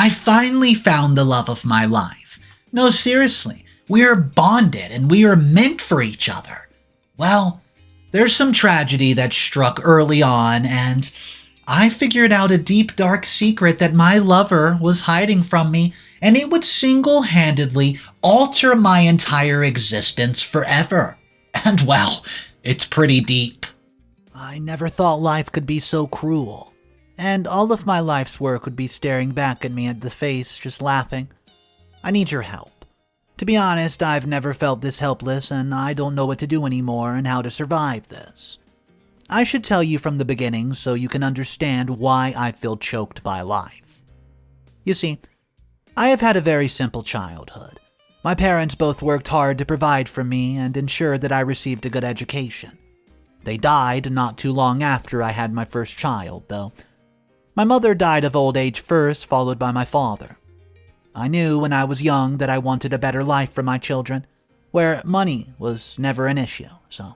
I finally found the love of my life. No, seriously, we are bonded and we are meant for each other. Well, there's some tragedy that struck early on, and I figured out a deep, dark secret that my lover was hiding from me, and it would single-handedly alter my entire existence forever. And well, it's pretty deep. I never thought life could be so cruel, and all of my life's work would be staring back at me at the face, just laughing. I need your help. To be honest, I've never felt this helpless, and I don't know what to do anymore and how to survive this. I should tell you from the beginning so you can understand why I feel choked by life. You see, I have had a very simple childhood. My parents both worked hard to provide for me and ensure that I received a good education. They died not too long after I had my first child, though. My mother died of old age first, followed by my father. I knew when I was young that I wanted a better life for my children, where money was never an issue, so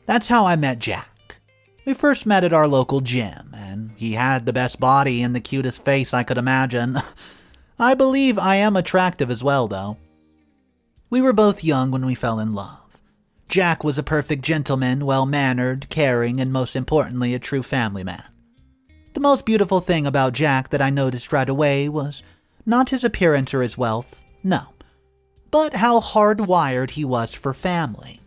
that's how I met Jack. We first met at our local gym, and he had the best body and the cutest face I could imagine. I believe I am attractive as well, though. We were both young when we fell in love. Jack was a perfect gentleman, well-mannered, caring, and most importantly, a true family man. The most beautiful thing about Jack that I noticed right away was not his appearance or his wealth, no, but how hardwired he was for family.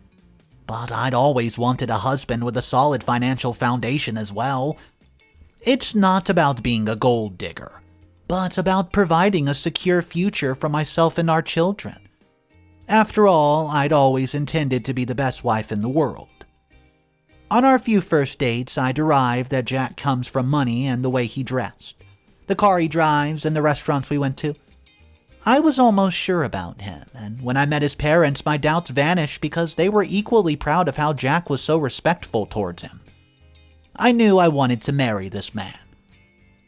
But I'd always wanted a husband with a solid financial foundation as well. It's not about being a gold digger, but about providing a secure future for myself and our children. After all, I'd always intended to be the best wife in the world. On our few first dates, I derived that Jack comes from money and the way he dressed, the car he drives, and the restaurants we went to. I was almost sure about him, and when I met his parents, my doubts vanished because they were equally proud of how Jack was so respectful towards him. I knew I wanted to marry this man.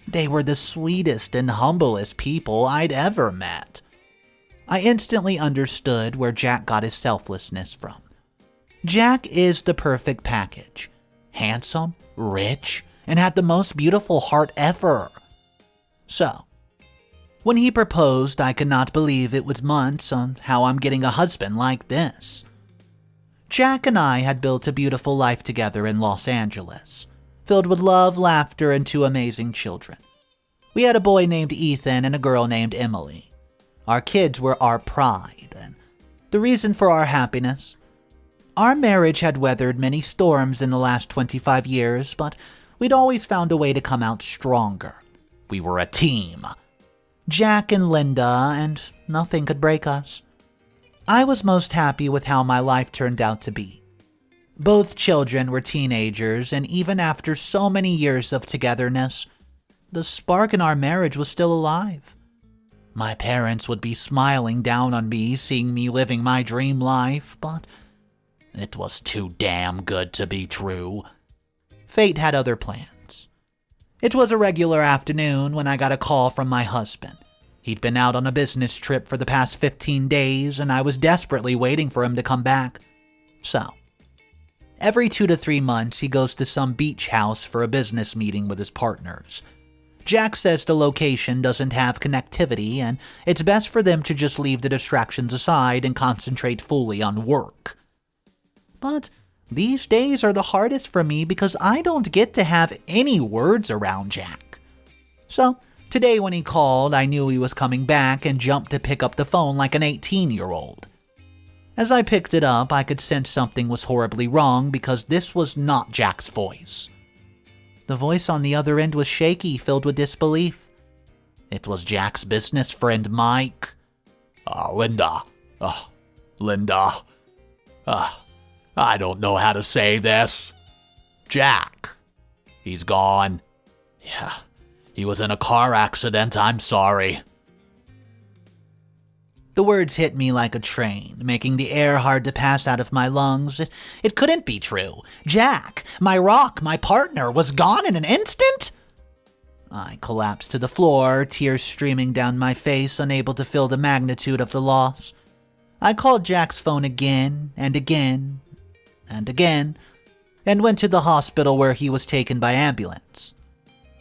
They were the sweetest and humblest people I'd ever met. I instantly understood where Jack got his selflessness from. Jack is the perfect package. Handsome, rich, and had the most beautiful heart ever. So, when he proposed, I could not believe it was months on how I'm getting a husband like this. Jack and I had built a beautiful life together in Los Angeles, filled with love, laughter, and 2 amazing children. We had a boy named Ethan and a girl named Emily. Our kids were our pride, and the reason for our happiness. Our marriage had weathered many storms in the last 25 years, but we'd always found a way to come out stronger. We were a team. Jack and Linda, and nothing could break us. I was most happy with how my life turned out to be. Both children were teenagers, and even after so many years of togetherness, the spark in our marriage was still alive. My parents would be smiling down on me, seeing me living my dream life, but it was too damn good to be true. Fate had other plans. It was a regular afternoon when I got a call from my husband. He'd been out on a business trip for the past 15 days, and I was desperately waiting for him to come back. So, every 2 to 3 months, he goes to some beach house for a business meeting with his partners. Jack says the location doesn't have connectivity, and it's best for them to just leave the distractions aside and concentrate fully on work. But these days are the hardest for me because I don't get to have any words around Jack. So, today when he called, I knew he was coming back and jumped to pick up the phone like an 18-year-old. As I picked it up, I could sense something was horribly wrong because this was not Jack's voice. The voice on the other end was shaky, filled with disbelief. It was Jack's business friend, Mike. Linda. I don't know how to say this. Jack. He's gone. Yeah, he was in a car accident, I'm sorry. The words hit me like a train, making the air hard to pass out of my lungs. It couldn't be true. Jack, my rock, my partner, was gone in an instant? I collapsed to the floor, tears streaming down my face, unable to feel the magnitude of the loss. I called Jack's phone again and again and again, and went to the hospital where he was taken by ambulance.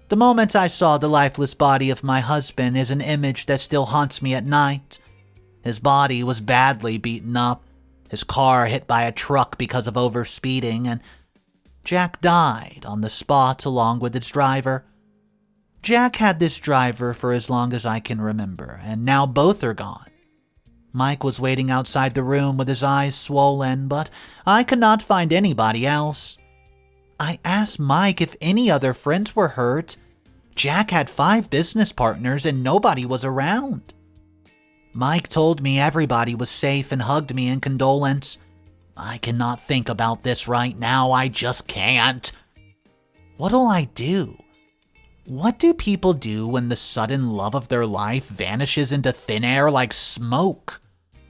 The moment I saw the lifeless body of my husband is an image that still haunts me at night. His body was badly beaten up, his car hit by a truck because of overspeeding, and Jack died on the spot along with its driver. Jack had this driver for as long as I can remember, and now both are gone. Mike was waiting outside the room with his eyes swollen, but I could not find anybody else. I asked Mike if any other friends were hurt. Jack had 5 business partners and nobody was around. Mike told me everybody was safe and hugged me in condolence. I cannot think about this right now, I just can't. What'll I do? What do people do when the sudden love of their life vanishes into thin air like smoke?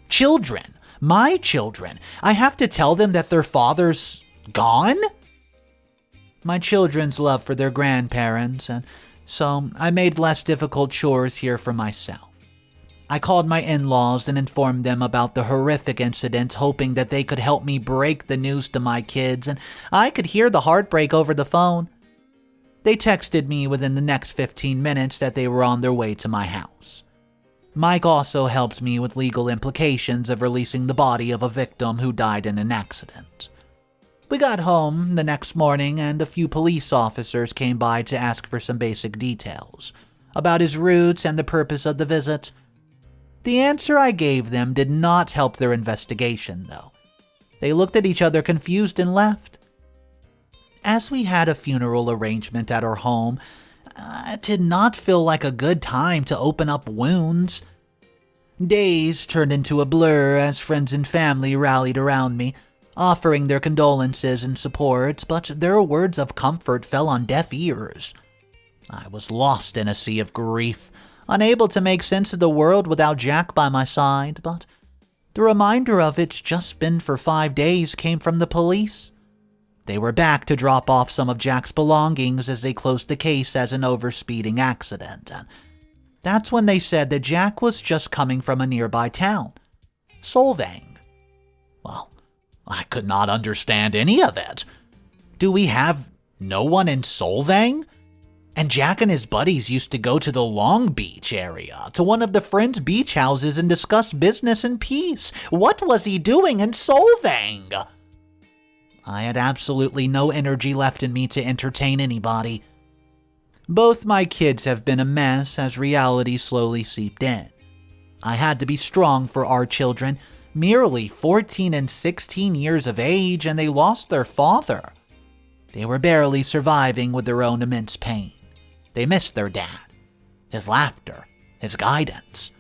Children, my children, I have to tell them that their father's gone? My children's love for their grandparents, and so I made less difficult chores here for myself. I called my in-laws and informed them about the horrific incident, hoping that they could help me break the news to my kids, and I could hear the heartbreak over the phone. They texted me within the next 15 minutes that they were on their way to my house. Mike also helped me with legal implications of releasing the body of a victim who died in an accident. We got home the next morning and a few police officers came by to ask for some basic details about his roots and the purpose of the visit. The answer I gave them did not help their investigation, though. They looked at each other confused and left. As we had a funeral arrangement at our home, it did not feel like a good time to open up wounds. Days turned into a blur as friends and family rallied around me, offering their condolences and support, but their words of comfort fell on deaf ears. I was lost in a sea of grief, unable to make sense of the world without Jack by my side, but the reminder of it's just been for 5 days came from the police. They were back to drop off some of Jack's belongings as they closed the case as an overspeeding accident, and that's when they said that Jack was just coming from a nearby town, Solvang. Well, I could not understand any of it. Do we have no one in Solvang? And Jack and his buddies used to go to the Long Beach area, to one of the friends' beach houses and discuss business and peace. What was he doing in Solvang? I had absolutely no energy left in me to entertain anybody. Both my kids have been a mess as reality slowly seeped in. I had to be strong for our children, merely 14 and 16 years of age, and they lost their father. They were barely surviving with their own immense pain. They missed their dad, his laughter, his guidance.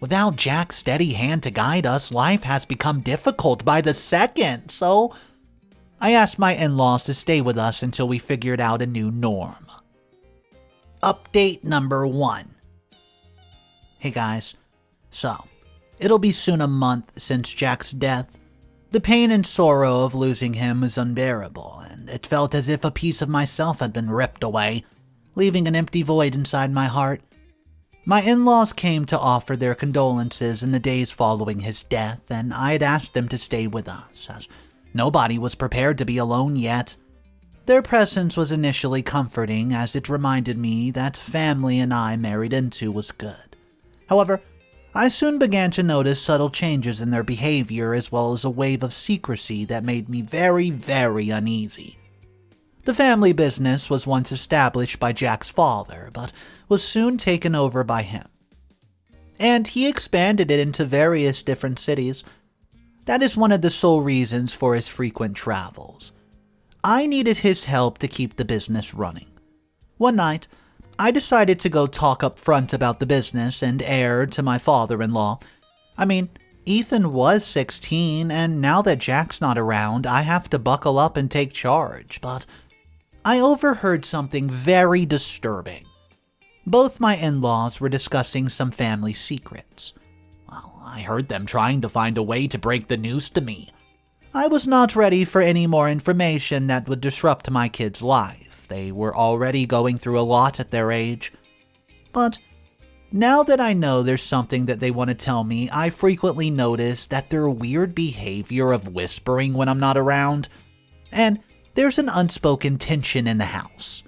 Without Jack's steady hand to guide us, life has become difficult by the second, so I asked my in-laws to stay with us until we figured out a new norm. Update number 1. Hey guys, so it'll be soon a month since Jack's death. The pain and sorrow of losing him is unbearable, and it felt as if a piece of myself had been ripped away, leaving an empty void inside my heart. My in-laws came to offer their condolences in the days following his death, and I had asked them to stay with us, as nobody was prepared to be alone yet. Their presence was initially comforting, as it reminded me that family and I married into was good. However, I soon began to notice subtle changes in their behavior as well as a wave of secrecy that made me very, very uneasy. The family business was once established by Jack's father, but was soon taken over by him. And he expanded it into various different cities. That is one of the sole reasons for his frequent travels. I needed his help to keep the business running. One night, I decided to go talk up front about the business and heir to my father-in-law. I mean, Ethan was 16, and now that Jack's not around, I have to buckle up and take charge, but I overheard something very disturbing. Both my in-laws were discussing some family secrets. Well, I heard them trying to find a way to break the news to me. I was not ready for any more information that would disrupt my kids' life. They were already going through a lot at their age. But now that I know there's something that they want to tell me, I frequently notice that their weird behavior of whispering when I'm not around, and there's an unspoken tension in the house.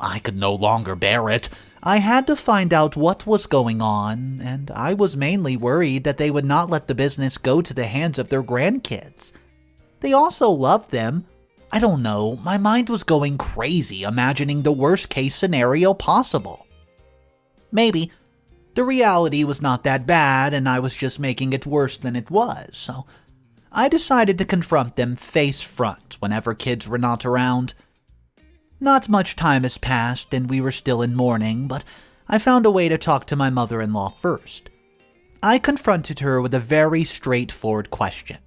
I could no longer bear it. I had to find out what was going on, and I was mainly worried that they would not let the business go to the hands of their grandkids. They also loved them. I don't know, my mind was going crazy imagining the worst case scenario possible. Maybe the reality was not that bad and I was just making it worse than it was, so I decided to confront them face front whenever kids were not around. Not much time has passed and we were still in mourning, but I found a way to talk to my mother-in-law first. I confronted her with a very straightforward question.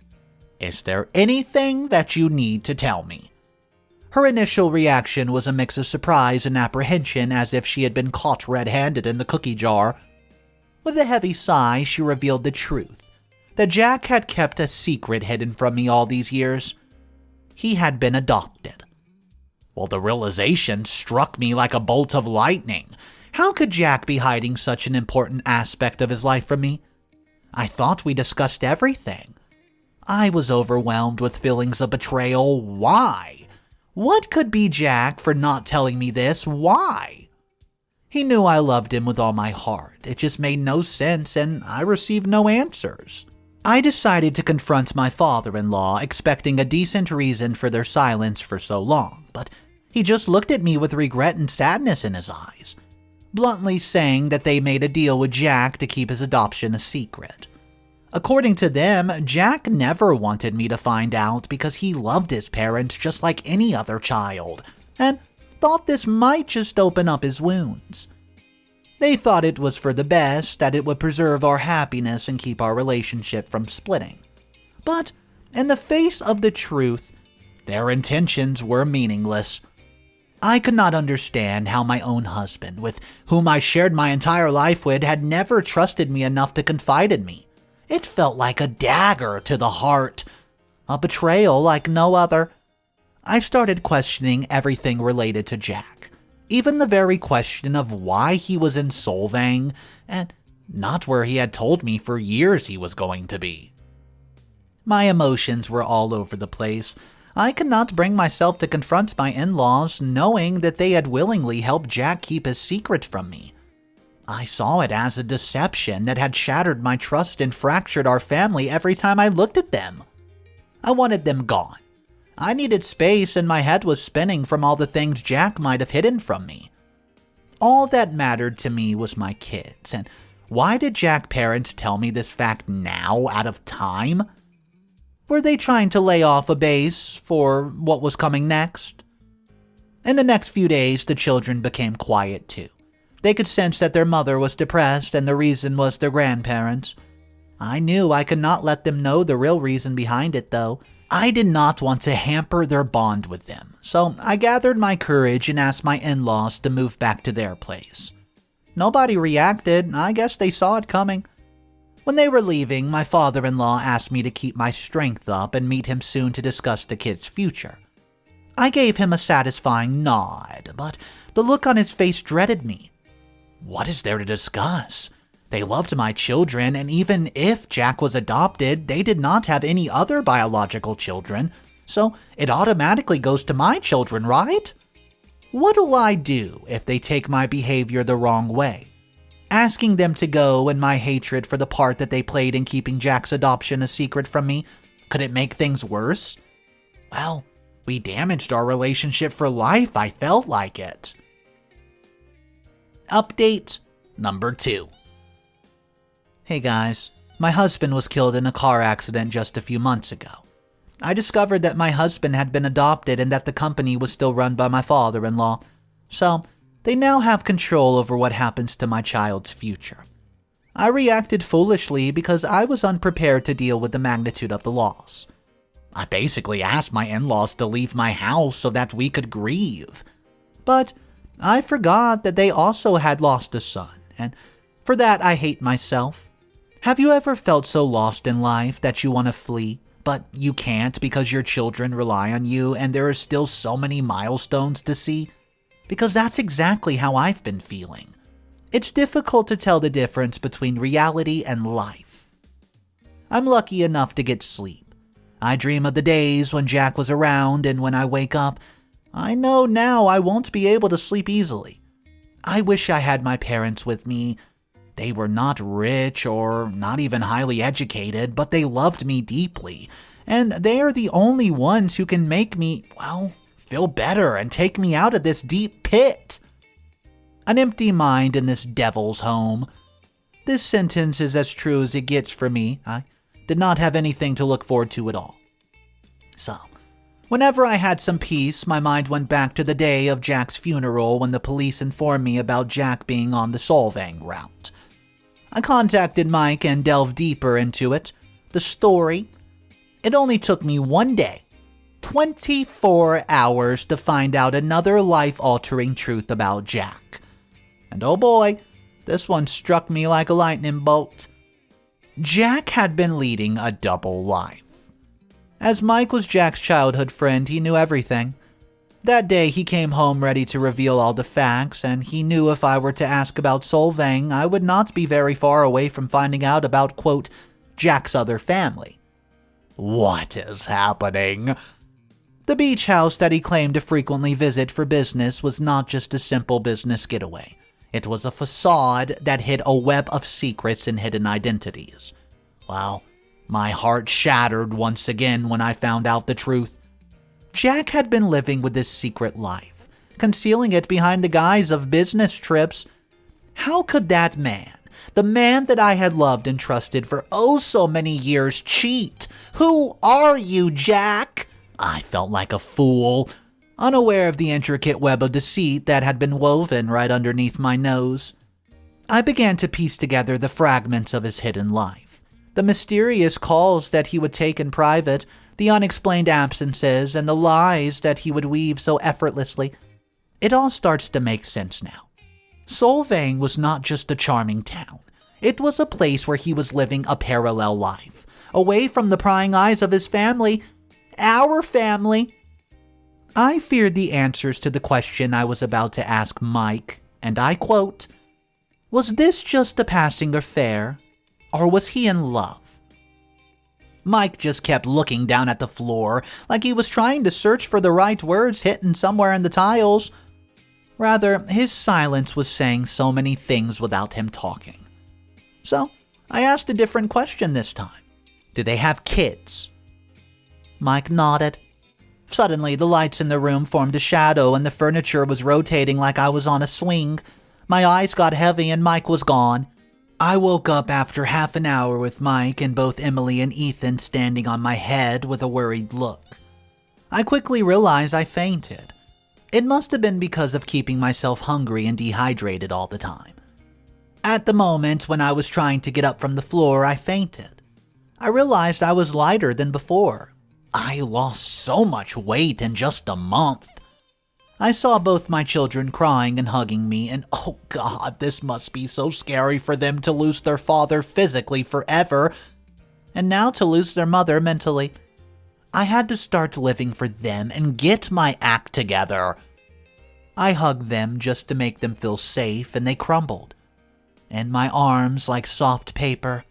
Is there anything that you need to tell me? Her initial reaction was a mix of surprise and apprehension, as if she had been caught red-handed in the cookie jar. With a heavy sigh, she revealed the truth, that Jack had kept a secret hidden from me all these years. He had been adopted. Well, the realization struck me like a bolt of lightning. How could Jack be hiding such an important aspect of his life from me? I thought we discussed everything. I was overwhelmed with feelings of betrayal. Why? What could be Jack for not telling me this? Why? He knew I loved him with all my heart. It just made no sense, and I received no answers. I decided to confront my father-in-law, expecting a decent reason for their silence for so long, but he just looked at me with regret and sadness in his eyes, bluntly saying that they made a deal with Jack to keep his adoption a secret. According to them, Jack never wanted me to find out because he loved his parents just like any other child, and thought this might just open up his wounds. They thought it was for the best, that it would preserve our happiness and keep our relationship from splitting. But in the face of the truth, their intentions were meaningless. I could not understand how my own husband, with whom I shared my entire life with, had never trusted me enough to confide in me. It felt like a dagger to the heart, a betrayal like no other. I started questioning everything related to Jack, even the very question of why he was in Solvang, and not where he had told me for years he was going to be. My emotions were all over the place. I could not bring myself to confront my in-laws, knowing that they had willingly helped Jack keep his secret from me. I saw it as a deception that had shattered my trust and fractured our family every time I looked at them. I wanted them gone. I needed space and my head was spinning from all the things Jack might have hidden from me. All that mattered to me was my kids, and why did Jack's parents tell me this fact now, out of time? Were they trying to lay off a base for what was coming next? In the next few days, the children became quiet too. They could sense that their mother was depressed, and the reason was their grandparents. I knew I could not let them know the real reason behind it, though. I did not want to hamper their bond with them, so I gathered my courage and asked my in-laws to move back to their place. Nobody reacted. I guess they saw it coming. When they were leaving, my father-in-law asked me to keep my strength up and meet him soon to discuss the kids' future. I gave him a satisfying nod, but the look on his face dreaded me. What is there to discuss? They loved my children, and even if Jack was adopted, they did not have any other biological children, so it automatically goes to my children, right? What'll I do if they take my behavior the wrong way? Asking them to go and my hatred for the part that they played in keeping Jack's adoption a secret from me, could it make things worse? Well, we damaged our relationship for life, I felt like it. Update number 2. Hey guys, my husband was killed in a car accident just a few months ago. I discovered that my husband had been adopted and that the company was still run by my father-in-law, so they now have control over what happens to my child's future. I reacted foolishly because I was unprepared to deal with the magnitude of the loss. I basically asked my in-laws to leave my house so that we could grieve. But I forgot that they also had lost a son, and for that I hate myself. Have you ever felt so lost in life that you want to flee, but you can't because your children rely on you and there are still so many milestones to see? Because that's exactly how I've been feeling. It's difficult to tell the difference between reality and life. I'm lucky enough to get sleep. I dream of the days when Jack was around, and when I wake up, I know now I won't be able to sleep easily. I wish I had my parents with me. They were not rich or not even highly educated, but they loved me deeply, and they are the only ones who can make me, feel better and take me out of this deep pit. An empty mind in this devil's home. This sentence is as true as it gets for me. I did not have anything to look forward to at all. So, whenever I had some peace, my mind went back to the day of Jack's funeral when the police informed me about Jack being on the Solvang route. I contacted Mike and delved deeper into it. The story. It only took me one day, 24 hours to find out another life-altering truth about Jack. And oh boy, this one struck me like a lightning bolt. Jack had been leading a double life. As Mike was Jack's childhood friend, he knew everything. That day, he came home ready to reveal all the facts, and he knew if I were to ask about Solvang, I would not be very far away from finding out about, quote, Jack's other family. What is happening? The beach house that he claimed to frequently visit for business was not just a simple business getaway. It was a facade that hid a web of secrets and hidden identities. Well, my heart shattered once again when I found out the truth. Jack had been living with this secret life, concealing it behind the guise of business trips. How could that man, the man that I had loved and trusted for oh so many years, cheat? Who are you, Jack? I felt like a fool, unaware of the intricate web of deceit that had been woven right underneath my nose. I began to piece together the fragments of his hidden life. The mysterious calls that he would take in private, the unexplained absences, and the lies that he would weave so effortlessly. It all starts to make sense now. Solvang was not just a charming town. It was a place where he was living a parallel life, away from the prying eyes of his family, our family. I feared the answers to the question I was about to ask Mike, and I quote, "Was this just a passing affair, or was he in love?" Mike just kept looking down at the floor like he was trying to search for the right words hidden somewhere in the tiles. Rather, his silence was saying so many things without him talking. So, I asked a different question this time. Do they have kids? Mike nodded. Suddenly, the lights in the room formed a shadow and the furniture was rotating like I was on a swing. My eyes got heavy and Mike was gone. I woke up after half an hour with Mike and both Emily and Ethan standing on my head with a worried look. I quickly realized I fainted. It must have been because of keeping myself hungry and dehydrated all the time. At the moment when I was trying to get up from the floor, I fainted. I realized I was lighter than before. I lost so much weight in just a month. I saw both my children crying and hugging me, and oh God, this must be so scary for them to lose their father physically forever, and now to lose their mother mentally. I had to start living for them and get my act together. I hugged them just to make them feel safe, and they crumbled in my arms like soft paper.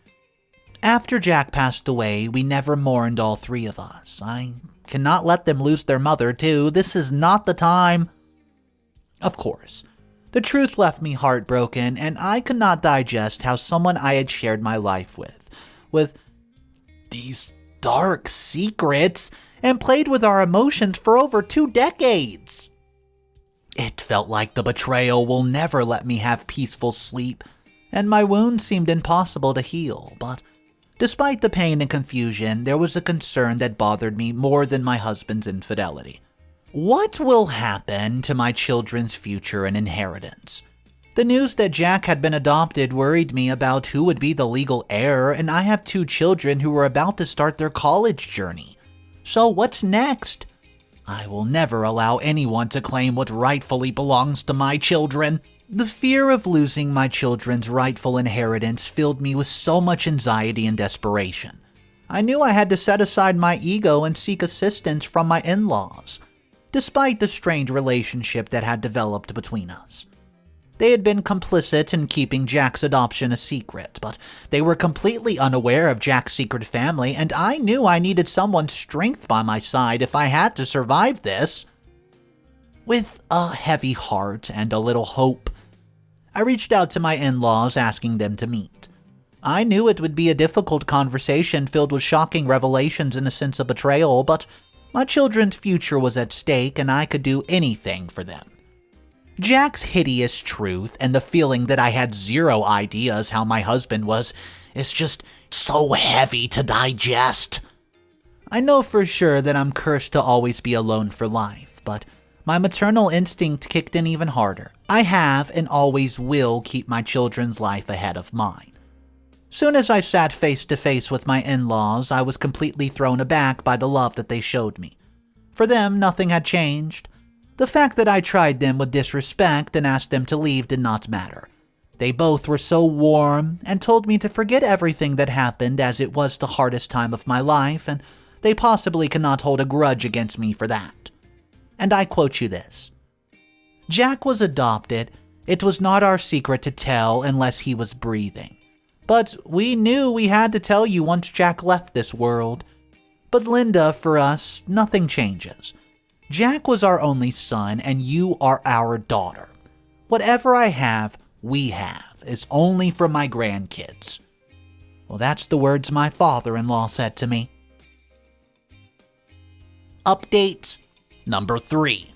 After Jack passed away, we never mourned all three of us. I cannot let them lose their mother, too. This is not the time. Of course, the truth left me heartbroken, and I could not digest how someone I had shared my life with these dark secrets, and played with our emotions for over 2 decades. It felt like the betrayal will never let me have peaceful sleep, and my wound seemed impossible to heal, but despite the pain and confusion, there was a concern that bothered me more than my husband's infidelity. What will happen to my children's future and inheritance? The news that Jack had been adopted worried me about who would be the legal heir, and I have 2 children who are about to start their college journey. So what's next? I will never allow anyone to claim what rightfully belongs to my children. The fear of losing my children's rightful inheritance filled me with so much anxiety and desperation. I knew I had to set aside my ego and seek assistance from my in-laws, despite the strained relationship that had developed between us. They had been complicit in keeping Jack's adoption a secret, but they were completely unaware of Jack's secret family, and I knew I needed someone's strength by my side if I had to survive this. With a heavy heart and a little hope, I reached out to my in-laws asking them to meet. I knew it would be a difficult conversation filled with shocking revelations and a sense of betrayal, but my children's future was at stake and I could do anything for them. Jack's hideous truth and the feeling that I had zero ideas how my husband was is just so heavy to digest. I know for sure that I'm cursed to always be alone for life, but my maternal instinct kicked in even harder. I have and always will keep my children's life ahead of mine. Soon as I sat face to face with my in-laws, I was completely thrown aback by the love that they showed me. For them, nothing had changed. The fact that I tried them with disrespect and asked them to leave did not matter. They both were so warm and told me to forget everything that happened as it was the hardest time of my life and they possibly cannot hold a grudge against me for that. And I quote you this. Jack was adopted. It was not our secret to tell unless he was breathing. But we knew we had to tell you once Jack left this world. But Linda, for us, nothing changes. Jack was our only son and you are our daughter. Whatever I have, we have, is only for my grandkids. Well, that's the words my father-in-law said to me. Update number 3.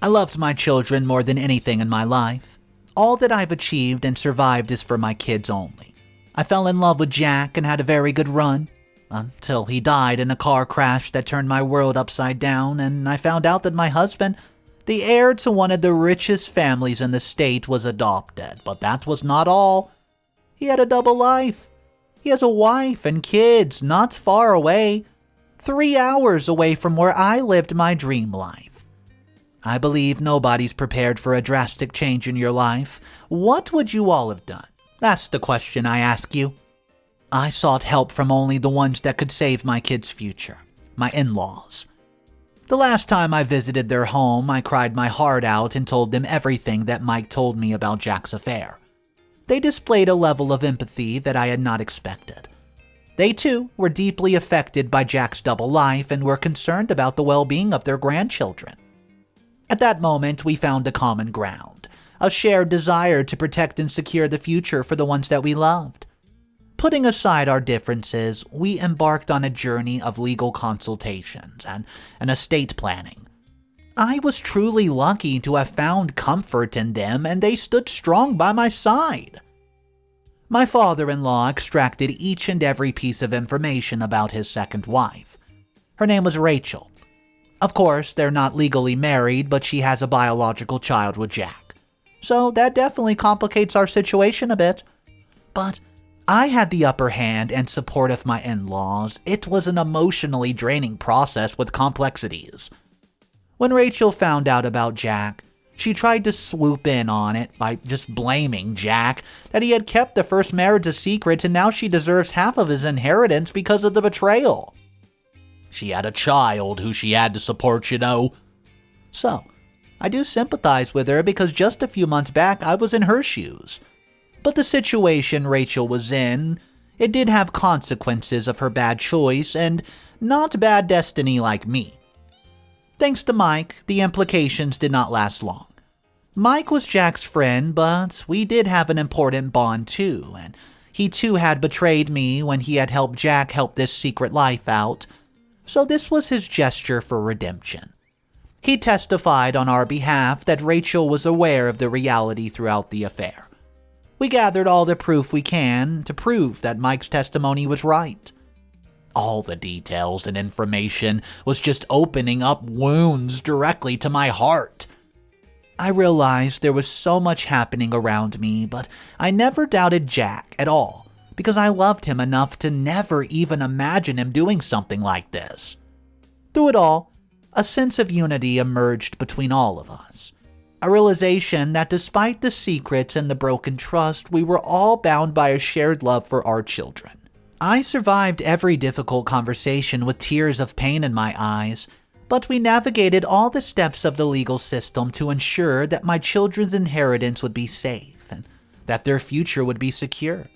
I loved my children more than anything in my life. All that I've achieved and survived is for my kids only. I fell in love with Jack and had a very good run, until he died in a car crash that turned my world upside down, and I found out that my husband, the heir to one of the richest families in the state, was adopted. But that was not all. He had a double life. He has a wife and kids not far away, 3 hours away from where I lived my dream life. I believe nobody's prepared for a drastic change in your life. What would you all have done? That's the question I ask you. I sought help from only the ones that could save my kids' future, my in-laws. The last time I visited their home, I cried my heart out and told them everything that Mike told me about Jack's affair. They displayed a level of empathy that I had not expected. They too were deeply affected by Jack's double life and were concerned about the well-being of their grandchildren. At that moment, we found a common ground, a shared desire to protect and secure the future for the ones that we loved. Putting aside our differences, we embarked on a journey of legal consultations and estate planning. I was truly lucky to have found comfort in them, and they stood strong by my side. My father-in-law extracted each and every piece of information about his second wife. Her name was Rachel. Of course, they're not legally married, but she has a biological child with Jack. So that definitely complicates our situation a bit. But I had the upper hand and support of my in-laws. It was an emotionally draining process with complexities. When Rachel found out about Jack, she tried to swoop in on it by just blaming Jack that he had kept the first marriage a secret and now she deserves half of his inheritance because of the betrayal. She had a child who she had to support, you know. So, I do sympathize with her because just a few months back I was in her shoes. But the situation Rachel was in, it did have consequences of her bad choice and not bad destiny like me. Thanks to Mike, the implications did not last long. Mike was Jack's friend, but we did have an important bond too, and he too had betrayed me when he had helped Jack help this secret life out. So this was his gesture for redemption. He testified on our behalf that Rachel was aware of the reality throughout the affair. We gathered all the proof we can to prove that Mike's testimony was right. All the details and information was just opening up wounds directly to my heart. I realized there was so much happening around me, but I never doubted Jack at all because I loved him enough to never even imagine him doing something like this. Through it all, a sense of unity emerged between all of us. A realization that despite the secrets and the broken trust, we were all bound by a shared love for our children. I survived every difficult conversation with tears of pain in my eyes, but we navigated all the steps of the legal system to ensure that my children's inheritance would be safe and that their future would be secure.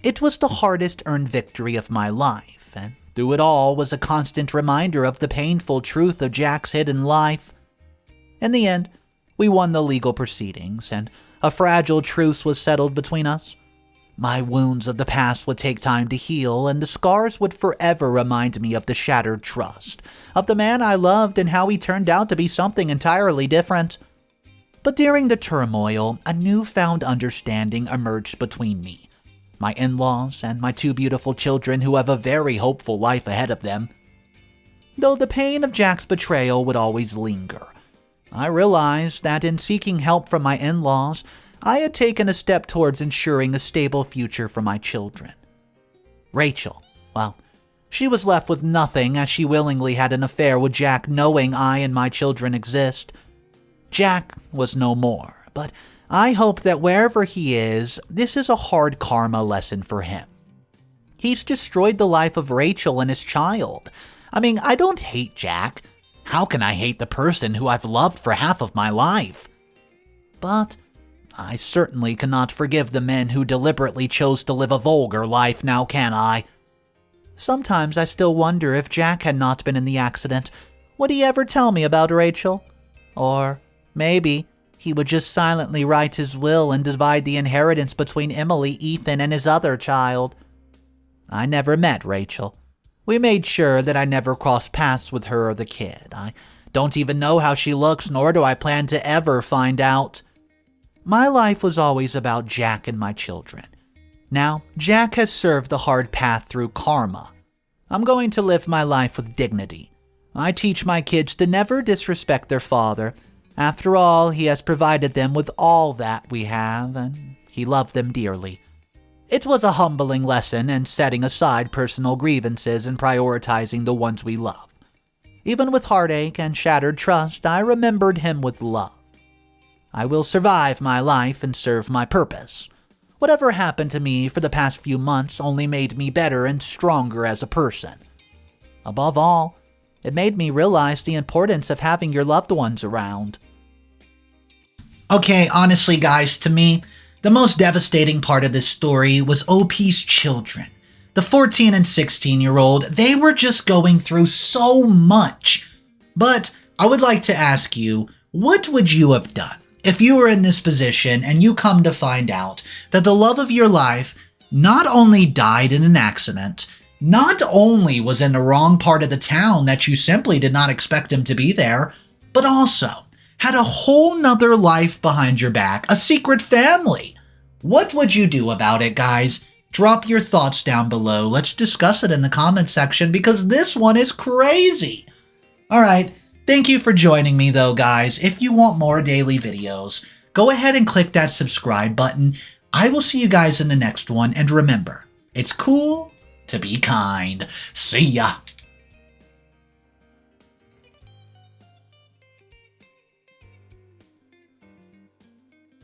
It was the hardest earned victory of my life, and through it all was a constant reminder of the painful truth of Jack's hidden life. In the end, we won the legal proceedings, and a fragile truce was settled between us. My wounds of the past would take time to heal, and the scars would forever remind me of the shattered trust, of the man I loved and how he turned out to be something entirely different. But during the turmoil, a newfound understanding emerged between me, my in-laws, and my two beautiful children who have a very hopeful life ahead of them. Though the pain of Jack's betrayal would always linger, I realized that in seeking help from my in-laws, I had taken a step towards ensuring a stable future for my children. Rachel, well, she was left with nothing as she willingly had an affair with Jack, knowing I and my children exist. Jack was no more, but I hope that wherever he is, this is a hard karma lesson for him. He's destroyed the life of Rachel and his child. I mean, I don't hate Jack. How can I hate the person who I've loved for half of my life? But I certainly cannot forgive the men who deliberately chose to live a vulgar life, now can I? Sometimes I still wonder if Jack had not been in the accident, would he ever tell me about Rachel? Or maybe he would just silently write his will and divide the inheritance between Emily, Ethan, and his other child. I never met Rachel. We made sure that I never crossed paths with her or the kid. I don't even know how she looks, nor do I plan to ever find out. My life was always about Jack and my children. Now, Jack has served the hard path through karma. I'm going to live my life with dignity. I teach my kids to never disrespect their father. After all, he has provided them with all that we have, and he loved them dearly. It was a humbling lesson in setting aside personal grievances and prioritizing the ones we love. Even with heartache and shattered trust, I remembered him with love. I will survive my life and serve my purpose. Whatever happened to me for the past few months only made me better and stronger as a person. Above all, it made me realize the importance of having your loved ones around. Okay, honestly, guys, to me, the most devastating part of this story was OP's children. The 14 and 16-year-old, they were just going through so much. But I would like to ask you, what would you have done if you were in this position and you come to find out that the love of your life not only died in an accident, not only was in the wrong part of the town that you simply did not expect him to be there, but also had a whole nother life behind your back, a secret family? What would you do about it, guys? Drop your thoughts down below. Let's discuss it in the comment section because this one is crazy. Alright, thank you for joining me though, guys. If you want more daily videos, go ahead and click that subscribe button. I will see you guys in the next one, and remember, it's cool to be kind. See ya!